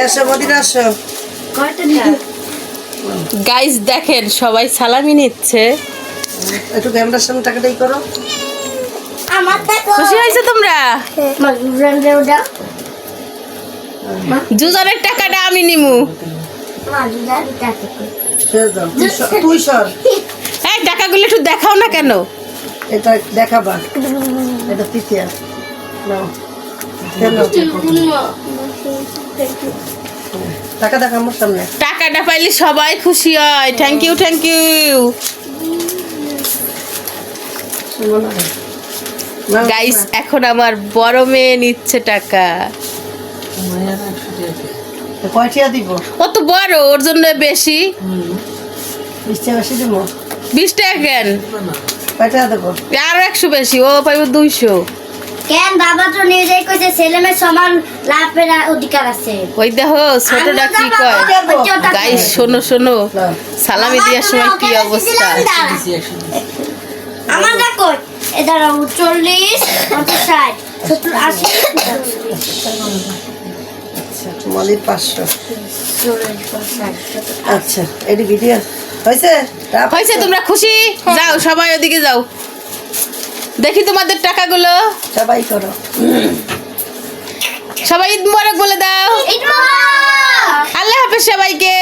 আসো মদিনা আসো। গাইস দেখেন সবাই সালামি নিচ্ছে। একটু ক্যামেরার সামনে টাকাটাই করো। খুশি হয়েছে তোমরা? দুজনের টাকাটা আমি নিমু। তুই সর, এই টাকাগুলো একটু দেখাও না কেন? এটা দেখাবা, এটা তৃতীয় নাও। টাকা দেখা আমার সামনে। টাকাটা পাইলে সবাই খুশি হয়। Thank you, thank you guys. এখন আমার বড় মেয়ে নিচ্ছে টাকা। কয়টিয়া দিব? ও তো বড়, ওর জন্য বেশি। 20 টাকা বেশি দিব। 20 টাকা কেন? কয়টা দেবো? আরো 100 বেশি, ও পাইব 200। কেন বাবা তো নিজেই কইছে ছেলে মেয়ে সমান লাভের অধিকার আছে। ওই দেখো ছোটটা কি কয়। গাইস শোনো শোনো, সালামি দেওয়ার সময় কি অবস্থা। আমার দেখো এদার 40 50 60 70 80। আচ্ছা তোমাদের 500। আচ্ছা এডি ভিডিও হয়েছে? হয়েছে? তোমরা খুশি? যাও সবাই ওদিকে যাও, দেখি তোমাদের টাকাগুলো। সবাই করো। সবাই ঈদ মোবারক বলে দাও। ঈদ মোবারক। আল্লাহ হাফেজ সবাইকে।